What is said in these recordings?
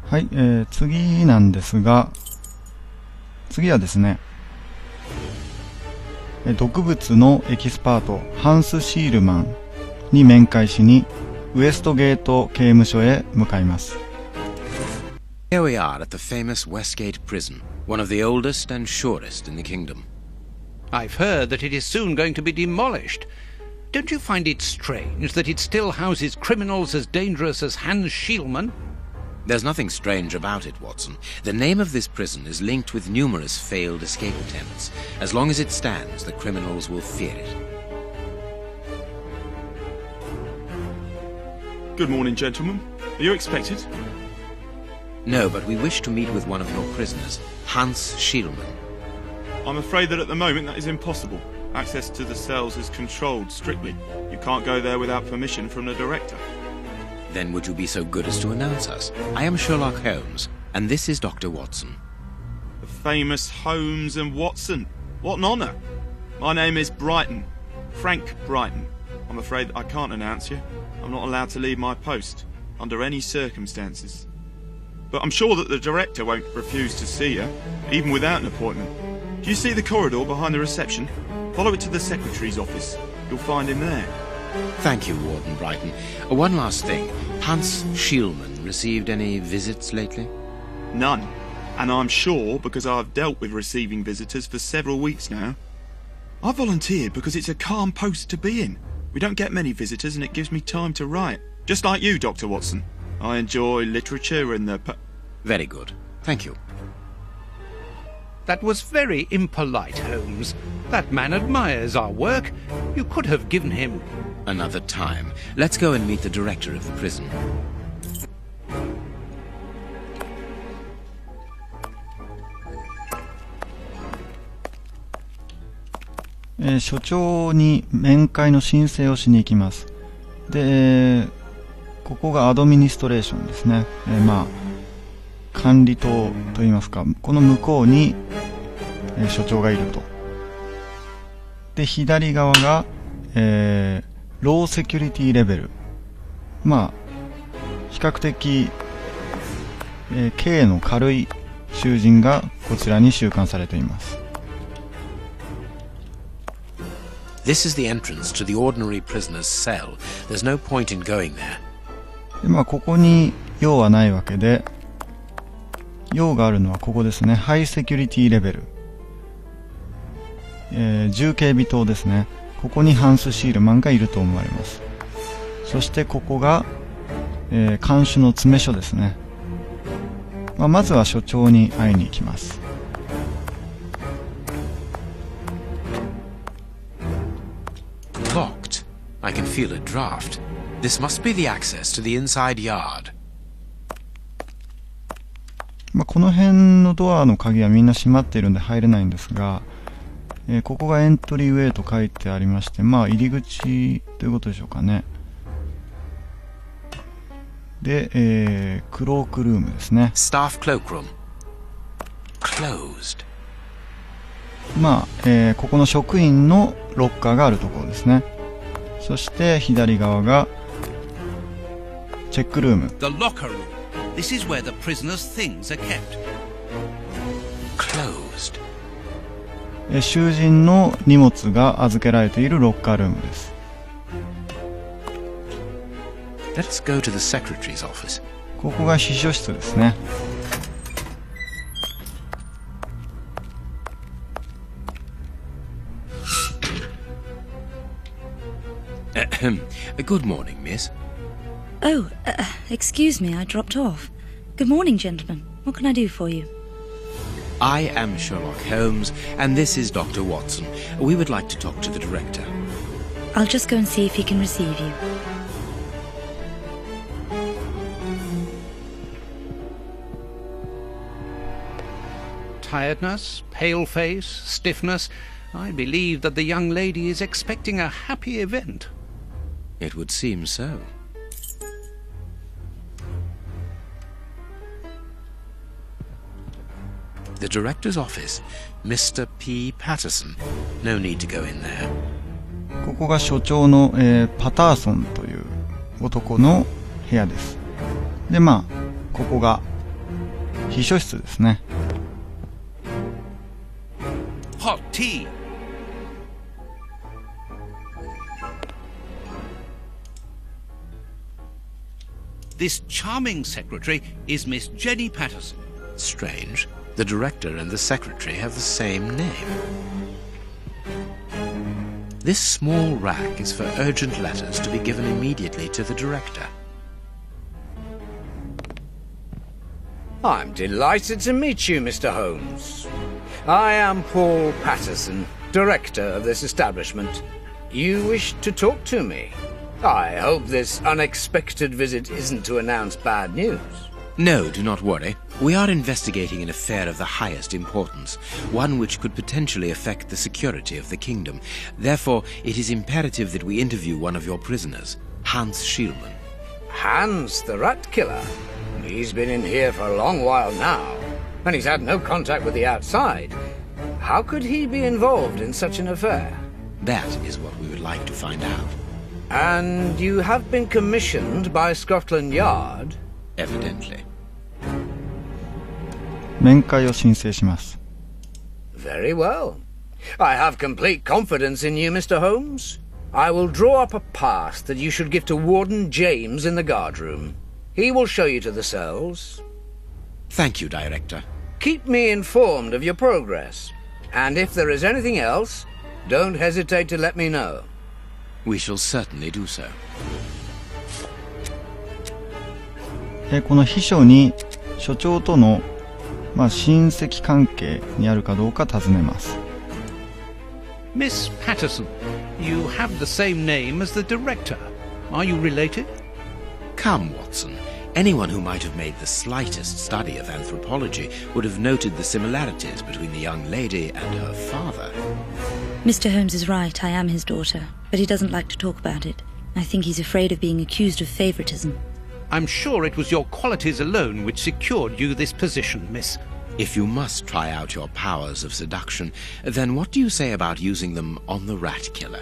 はい、次なんですが、次はですね、毒物のエキスパート、ハンス・シールマンに面会しに、ウエストゲート刑務所へ向かいます。Here we are at the famous Westgate prison, one of the oldest and surest in the kingdom. I've heard that it is soon going to be demolished. Don't you find it strange that it still houses criminals as dangerous as Hans Schielmann? There's nothing strange about it, Watson. The name of this prison is linked with numerous failed escape attempts. As long as it stands, the criminals will fear it. Good morning, gentlemen. Are you expected? No, but we wish to meet with one of your prisoners, Hans Schielmann. I'm afraid that at the moment that is impossible. Access to the cells is controlled strictly. You can't go there without permission from the director. Then would you be so good as to announce us? I am Sherlock Holmes, and this is Dr. Watson. The famous Holmes and Watson. What an honour. My name is Brighton. Frank Brighton. I'm afraid I can't announce you. I'm not allowed to leave my post, under any circumstances. But I'm sure that the director won't refuse to see you, even without an appointment. Do you see the corridor behind the reception? Follow it to the secretary's office. You'll find him there. Thank you, Warden Brighton. One last thing. Hans Schielmann received any visits lately? None. And I'm sure because I've dealt with receiving visitors for several weeks now. I volunteered because it's a calm post to be in. We don't get many visitors and it gives me time to write. Just like you, Dr. Watson. I enjoy literature and the... Very good. Thank you. That was very impolite, Holmes. That man admires our work. You could have given him... Another time. Let's go and meet the director of the prison. 所長に面会の申請をしに行きます。で、ここがアドミニストレーションですね。管理棟といいますか、この向こうに、所長がいると。で、左側が、ローセキュリティレベル。比較的、刑の軽い囚人がこちらに収監されています。This is the entrance to the ordinary prisoner's cell. There's no point in going there. で、ここに用はないわけで、用があるのはここですね。ハイセキュリティレベル。重警備棟ですね。ここにハンス・シールマンがいると思われます。そしてここが、看守の詰め所ですね。まずは所長に会いに行きます。Locked. I can feel a draft. This must be the access to the inside yard. この辺のドアの鍵はみんな閉まっているんで入れないんですが、ここがエントリーウェイと書いてありまして、入り口ということでしょうかね。で、クロークルームですね。Staff cloakroom. Closed. ここの職員のロッカーがあるところですね。そして左側がチェックルーム。The locker room. This is where the prisoner's things are kept. Closed. 囚人の荷物が預けられているロッカールームです。Let's go to the secretary's office. ここが秘書室ですね。Good morning, miss. Oh, excuse me, I dropped off. Good morning, gentlemen. What can I do for you? I am Sherlock Holmes, and this is Dr. Watson. We would like to talk to the director. I'll just go and see if he can receive you. Tiredness, pale face, stiffness. I believe that the young lady is expecting a happy event. It would seem so. The director's office. Mr. P. Patterson. No need to go in there. ここが所長の、パターソンという男の部屋です。で、ここが秘書室ですね。Hot tea. This charming secretary is Miss Jenny Patterson. Strange. The director and the secretary have the same name. This small rack is for urgent letters to be given immediately to the director. I'm delighted to meet you, Mr. Holmes. I am Paul Patterson, director of this establishment. You wish to talk to me? I hope this unexpected visit isn't to announce bad news. No, do not worry. We are investigating an affair of the highest importance, one which could potentially affect the security of the kingdom. Therefore, it is imperative that we interview one of your prisoners, Hans Schielmann. Hans, the rat killer? He's been in here for a long while now, and he's had no contact with the outside. How could he be involved in such an affair? That is what we would like to find out. And you have been commissioned by Scotland Yard? Evidently. 面会を申請します。 Very well. I have complete confidence in you, Mr. Holmes. I will draw up a pass that you should give to Warden James in the guard room. He will show you to the cells. Thank you, Director. Keep me informed of your progress. And if there is anything else, don't hesitate to let me know. We shall certainly do so. この秘書に所長との、親戚関係にあるかどうか尋ねます。 Miss Patterson, you have the same name as the director. Are you related? Come, Watson. Anyone who might have made the slightest study of anthropology would have noted the similarities between the young lady and her father. Mr. Holmes is right. I am his daughter, but he doesn't like to talk about it. I think he's afraid of being accused of favoritism. I'm sure it was your qualities alone which secured you this position, miss. If you must try out your powers of seduction, then what do you say about using them on the rat killer?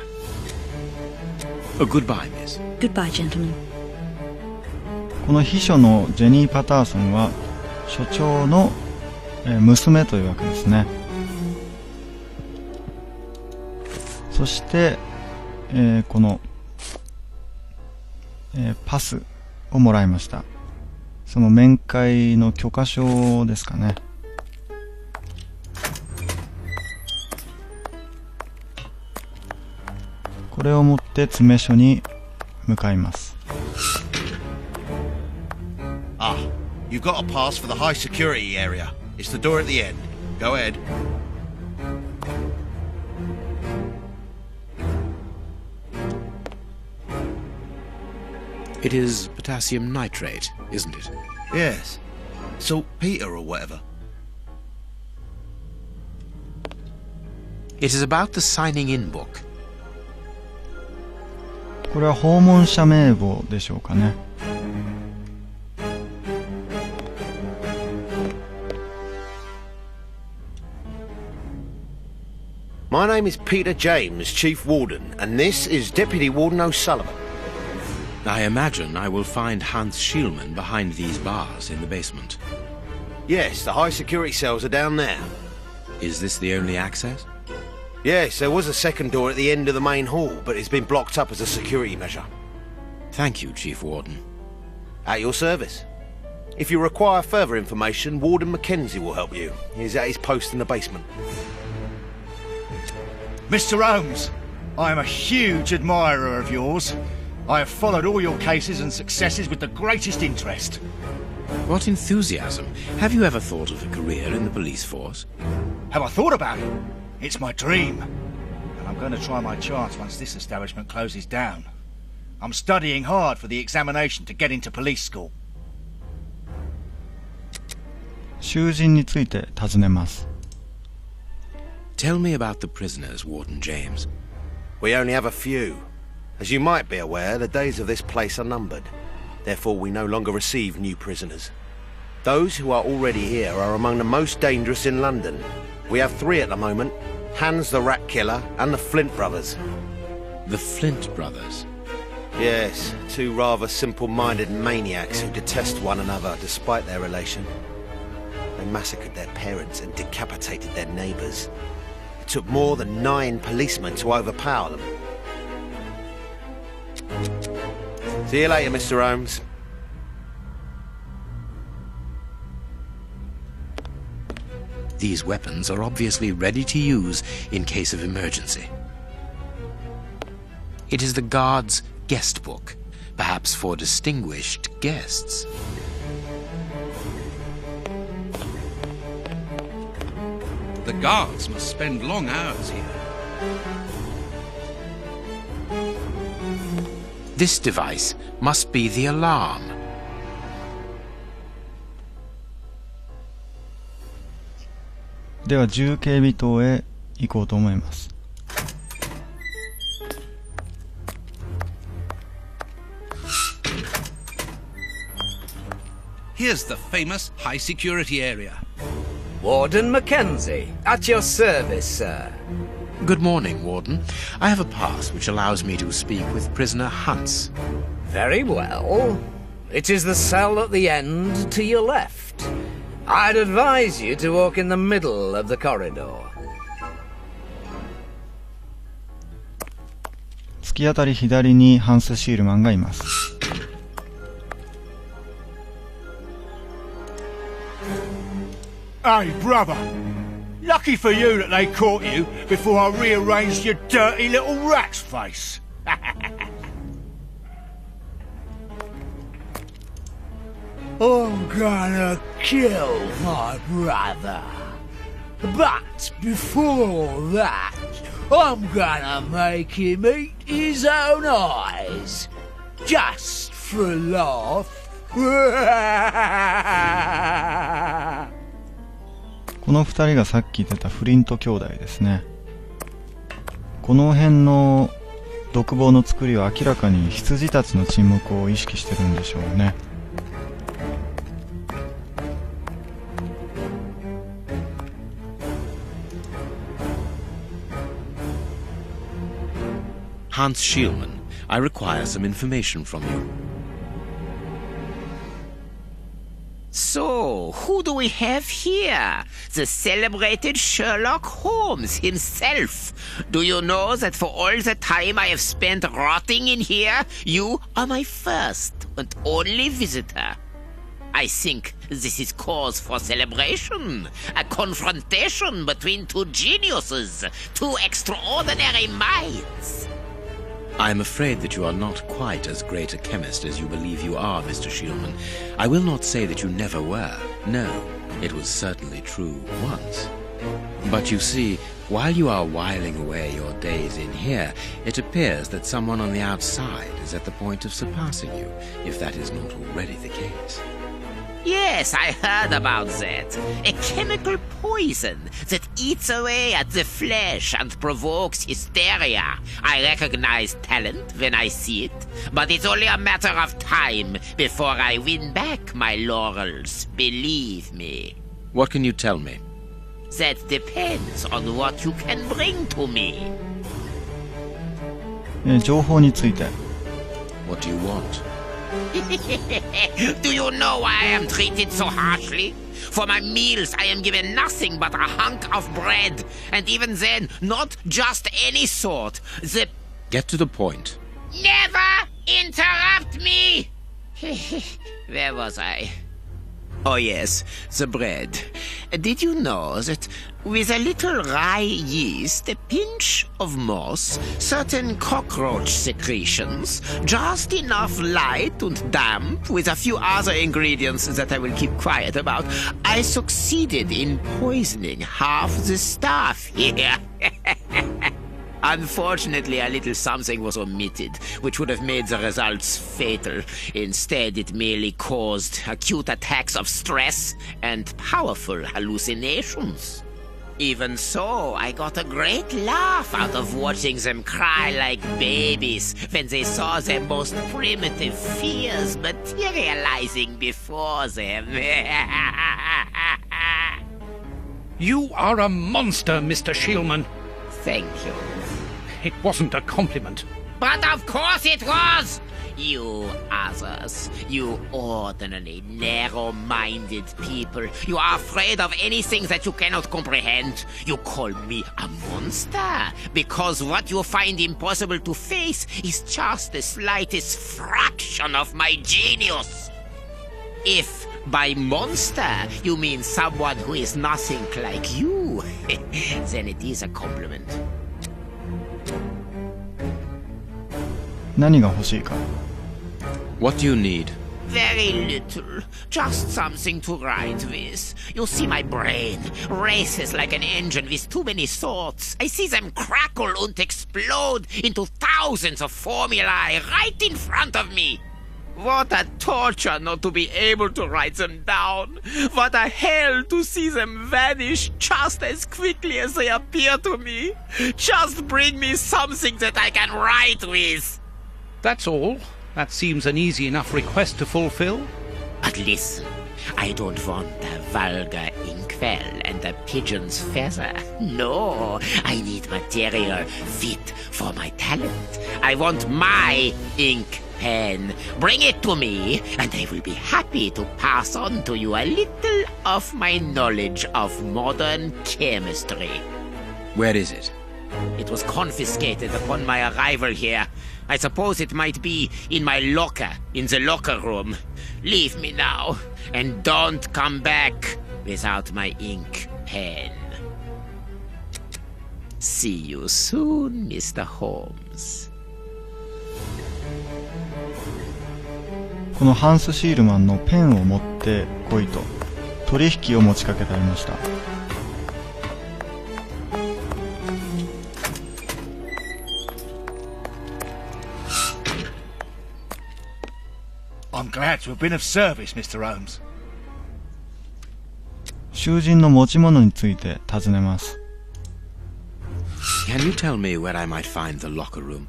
Goodbye, miss. Goodbye, gentlemen. この秘書のジェニー・パターソンは所長の娘というわけですね。そして、この、パスをもらいました。その面会の許可証ですかね。これを持って詰め所に向かいます。Ah, you've got a pass for the high security area. It's the door at the end. Go ahead. It is potassium nitrate, isn't it? Yes. Saltpeter or whatever. It is about the signing in book. これは訪問者名簿でしょうかね。My name is Peter James, Chief Warden, and this is Deputy Warden O'Sullivan. I imagine I will find Hans Schielmann behind these bars in the basement. Yes, the high security cells are down there. Is this the only access? Yes, there was a second door at the end of the main hall, but it's been blocked up as a security measure. Thank you, Chief Warden. At your service. If you require further information, Warden Mackenzie will help you. He's at his post in the basement. Mr. Holmes, I am a huge admirer of yours. I have followed all your cases and successes with the greatest interest. What enthusiasm. Have you ever thought of a career in the police force? Have I thought about it? It's my dream. And I'm going to try my chance once this establishment closes down. I'm studying hard for the examination to get into police school. 囚人について尋ねます。 Tell me about the prisoners, Warden James. We only have a few. As you might be aware, the days of this place are numbered. Therefore, we no longer receive new prisoners. Those who are already here are among the most dangerous in London. We have 3 at the moment, Hans the Rat Killer and the Flint Brothers. The Flint Brothers? Yes, 2 rather simple-minded maniacs who detest one another despite their relation. They massacred their parents and decapitated their neighbours. It took more than 9 policemen to overpower them. See you later, Mr. Holmes. These weapons are obviously ready to use in case of emergency. It is the guard's guest book, perhaps for distinguished guests. The guards must spend long hours here. This device must be the alarm. .では重警備棟へ行こうと思います。Here's the famous high security area. Warden Mackenzie, at your service, sir. Good morning, Warden. I have a pass which allows me to speak with prisoner Hans. Very well. It is the cell at the end to your left. I'd advise you to walk in the middle of the corridor. 突き当たり左にハンス・シールマンがいます。Hey, brother. Lucky for you that they caught you before I rearranged your dirty little rat's face. I'm gonna kill my brother. But before that, I'm gonna make him eat his own eyes. Just for a laugh. この2人がさっき出たフリント兄弟ですね。この辺の独房の作りは明らかに羊たちの沈黙を意識してるんでしょうね。Hans Schielmann, I require some information from you. So, who do we have here? The celebrated Sherlock Holmes himself. Do you know that for all the time I have spent rotting in here, you are my first and only visitor? I think this is cause for celebration. A confrontation between two geniuses, two extraordinary minds. I am afraid that you are not quite as great a chemist as you believe you are, Mr. Schielmann. I will not say that you never were. No, it was certainly true once. But you see, while you are whiling away your days in here, it appears that someone on the outside is at the point of surpassing you, if that is not already the case. Yes, I heard about that. A chemical poison that eats away at the flesh and provokes hysteria. I recognize talent when I see it, but it's only a matter of time before I win back my laurels, believe me. What can you tell me? That depends on what you can bring to me. 情報について。 What do you want? Do you know why I am treated so harshly? For my meals, I am given nothing but a hunk of bread, and even then, not just any sort. Get to the point. Never interrupt me! Where was I? Oh yes, the bread. Did you know that with a little rye yeast, a pinch of moss, certain cockroach secretions, just enough light and damp, with a few other ingredients that I will keep quiet about, I succeeded in poisoning half the staff here. Unfortunately, a little something was omitted, which would have made the results fatal. Instead, it merely caused acute attacks of stress and powerful hallucinations. Even so, I got a great laugh out of watching them cry like babies when they saw their most primitive fears materializing before them. You are a monster, Mr. Schielmann. Thank you. It wasn't a compliment. But of course it was! You others, you ordinary, narrow-minded people, you are afraid of anything that you cannot comprehend. You call me a monster because what you find impossible to face is just the slightest fraction of my genius. If by monster you mean someone who is nothing like you, then it is a compliment. 何が欲しいか。 What do you need? Very little. Just something to write with. You see, my brain races like an engine with too many thoughts. I see them crackle and explode into thousands of formulae right in front of me. What a torture not to be able to write them down. What a hell to see them vanish just as quickly as they appear to me. Just bring me something that I can write with. That's all. That seems an easy enough request to fulfill. But listen, I don't want a vulgar inkwell and a pigeon's feather. No, I need material fit for my talent. I want my ink pen. Bring it to me, and I will be happy to pass on to you a little of my knowledge of modern chemistry. Where is it? It was confiscated upon my arrival here. I suppose it might be in my locker, in the locker room. Leave me now, and don't come back without my ink pen. See you soon, Mr. Holmes. このハンス・シールマンのペンを持って来いと取引を持ちかけられました。I'm glad to have been of service, Mr. Holmes. 囚人の持ち物について尋ねます。 Can you tell me where I might find the locker room?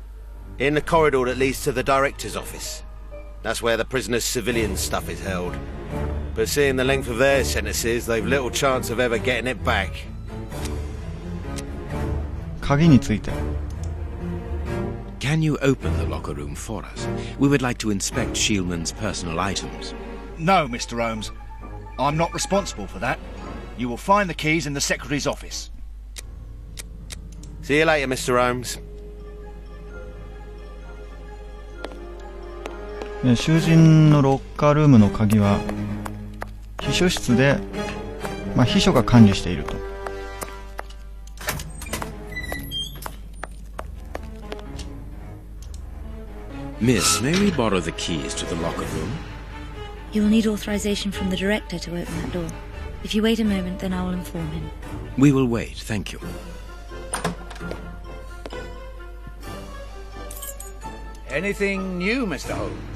In the corridor that leads to the director's office. That's where the prisoners' civilian stuff is held. But seeing the length of their sentences, they've little chance of ever getting it back. 鍵について。 Can you open the locker room for us? We would like to inspect Shieldman's personal items. No, Mr. Holmes. I'm not responsible for that. You will find the keys in the secretary's office. See you later, Mr. Holmes. 囚人のロッカールームの鍵は秘書室で、秘書が管理していると。 Miss, may we borrow the keys to the locker room? You'll need authorization from the director to open that door. If you wait a moment, then I will inform him. We will wait, thank you. Anything new, Mr. Holmes?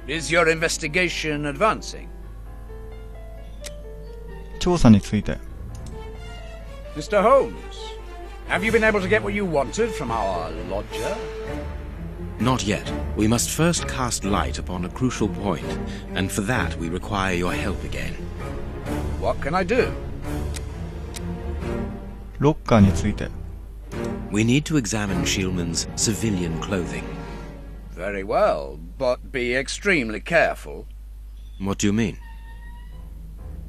Is your investigation advancing? 調査について。 Mr. Holmes, have you been able to get what you wanted from our lodger? Not yet. We must first cast light upon a crucial point, and for that we require your help again. What can I do? ロッカーについて。 We need to examine Shieldman's civilian clothing. Very well, but be extremely careful. What do you mean?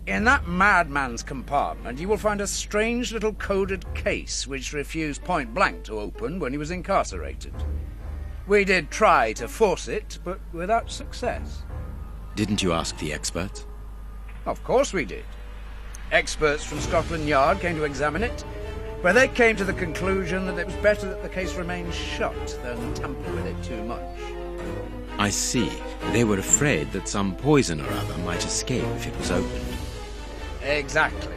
In that madman's compartment, you will find a strange little coded case which refused point blank to open when he was incarcerated. We did try to force it, but without success. Didn't you ask the experts? Of course we did. Experts from Scotland Yard came to examine it, but they came to the conclusion that it was better that the case remained shut than tamper with it too much. I see. They were afraid that some poison or other might escape if it was opened. Exactly.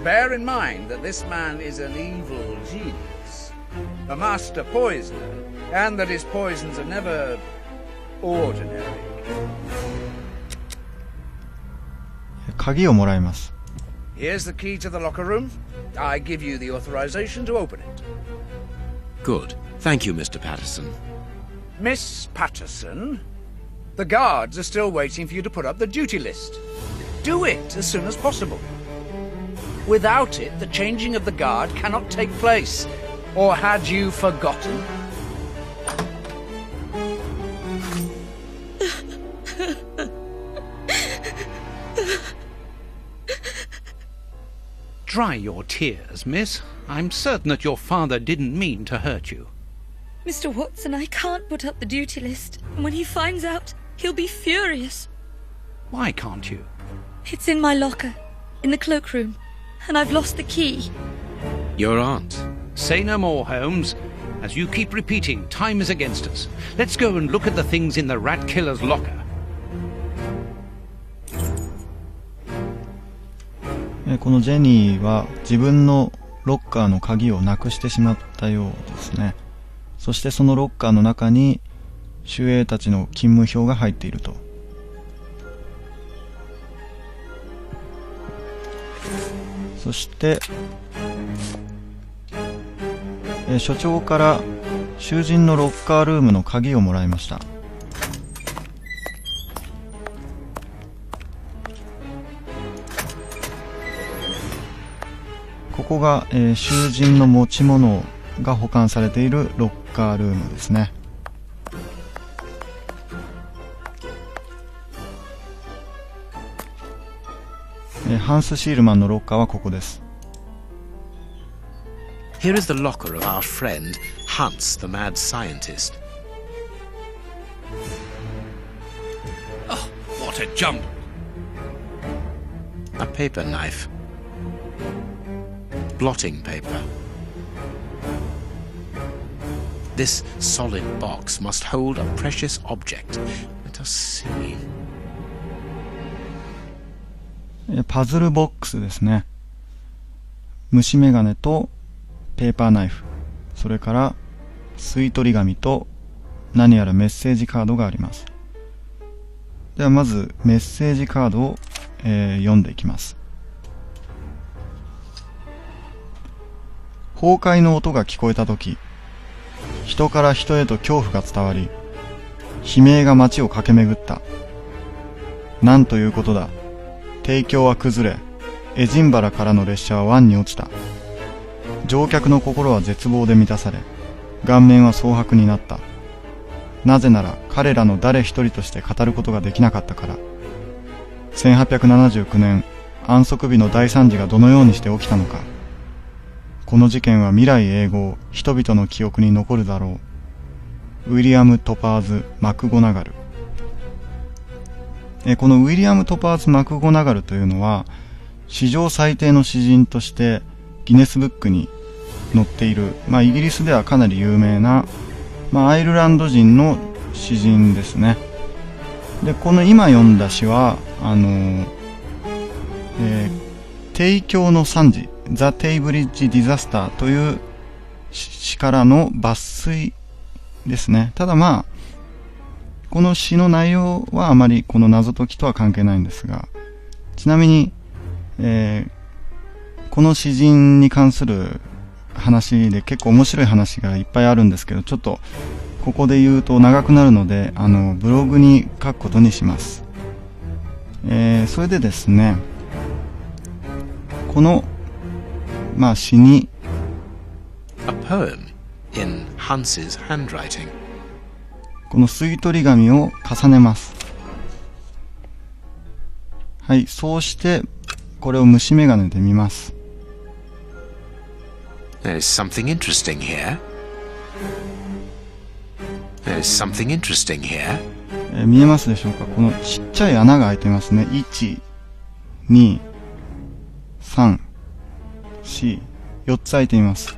Bear in mind that this man is an evil genius, a master poisoner, and that his poisons are never ordinary. 鍵をもらいます。 Here's the key to the locker room. I give you the authorization to open it. Good. Thank you, Mr. Patterson. Miss Patterson, the guards are still waiting for you to put up the duty list. Do it as soon as possible. Without it, the changing of the guard cannot take place. Or had you forgotten? Dry your tears, miss. I'm certain that your father didn't mean to hurt you. Mr. Watson, I can't put up the duty list. And when he finds out, he'll be furious. Why can't you? It's in my locker, in the cloakroom, and I've lost the key. Your aunt. Say no more, Holmes. As you keep repeating, time is against us. Let's go and look at the things in the rat killer's locker. このジェニーは自分のロッカーの鍵をなくしてしまったようですね。そしてそのロッカーの中に守衛たちの勤務表が入っていると。そして所長から囚人のロッカールームの鍵をもらいました。ここが、囚人の持ち物が保管されているロッカールームですね。ハンス・シールマンのロッカーはここです。Here is the locker of our friend, Hans, the mad scientist. Oh, what a jump! A paper knife. Blotting paper. This solid box must hold a precious object. Let us see. パズルボックスですね。虫眼鏡とペーパーナイフ、それから吸い取り紙と何やらメッセージカードがあります。ではまずメッセージカードを、読んでいきます。崩壊の音が聞こえたとき、人から人へと恐怖が伝わり、悲鳴が街を駆け巡った。なんということだ。堤橋は崩れ、エジンバラからの列車は湾に落ちた。乗客の心は絶望で満たされ、顔面は蒼白になった。なぜなら彼らの誰一人として語ることができなかったから。1879年、安息日の大惨事がどのようにして起きたのか。この事件は未来永劫、人々の記憶に残るだろう。ウィリアム・トパーズ・マクゴナガル。このウィリアム・トパーズ・マクゴナガルというのは、史上最低の詩人としてギネスブックに載っている、イギリスではかなり有名な、アイルランド人の詩人ですね。で、この今読んだ詩は、提供の惨事、ザ・テイブリッジ・ディザスターという詩からの抜粋ですね。ただこの詩の内容はあまりこの謎解きとは関係ないんですが、ちなみに、この詩人に関する話で結構面白い話がいっぱいあるんですけど、ちょっとここで言うと長くなるので、ブログに書くことにします。それでですね、この、詩に、A poem in Hans's handwriting. この吸い取り紙を重ねます。はい、そうしてこれを虫眼鏡で見ます。There is something interesting here. There is something interesting here. 見えますでしょうか。このちっちゃい穴が開いてますね。1、2、3、4、4つ開いています。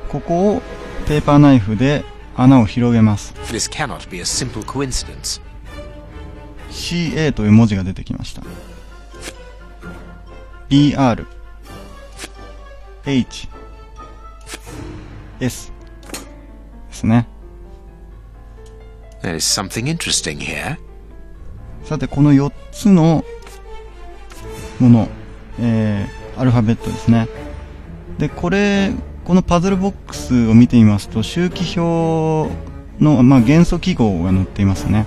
ここをペーパーナイフで穴を広げます。This cannot be a simple coincidence. CA という文字が出てきました。BR H S ですね。There is something interesting here. さてこの4つのもの、アルファベットですね。でこのパズルボックスを見てみますと、周期表の、元素記号が載っていますね。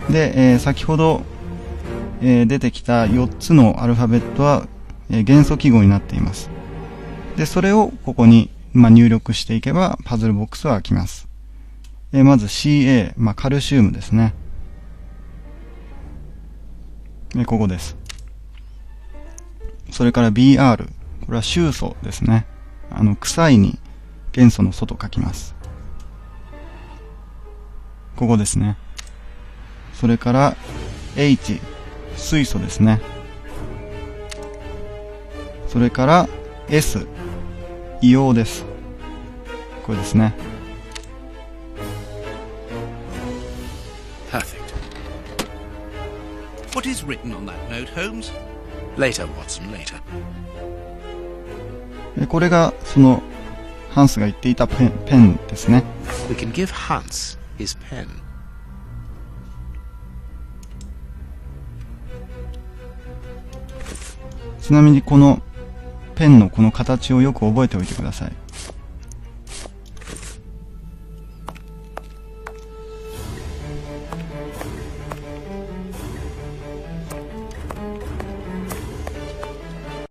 で、先ほど、出てきた4つのアルファベットは、元素記号になっています。で、それをここに、入力していけばパズルボックスは開きます。まず CA、カルシウムですね。ここです。それから BR。これは臭素ですね。臭いに元素の素と書きます。ここですね。それから H。水素ですね。それから S。硫黄です。これですね。Perfect. What is written on that note, Holmes? Later, Watson, later. これがそのハンスが言っていたペンですね。We can give Hans his pen. ちなみにこのペンのこの形をよく覚えておいてください。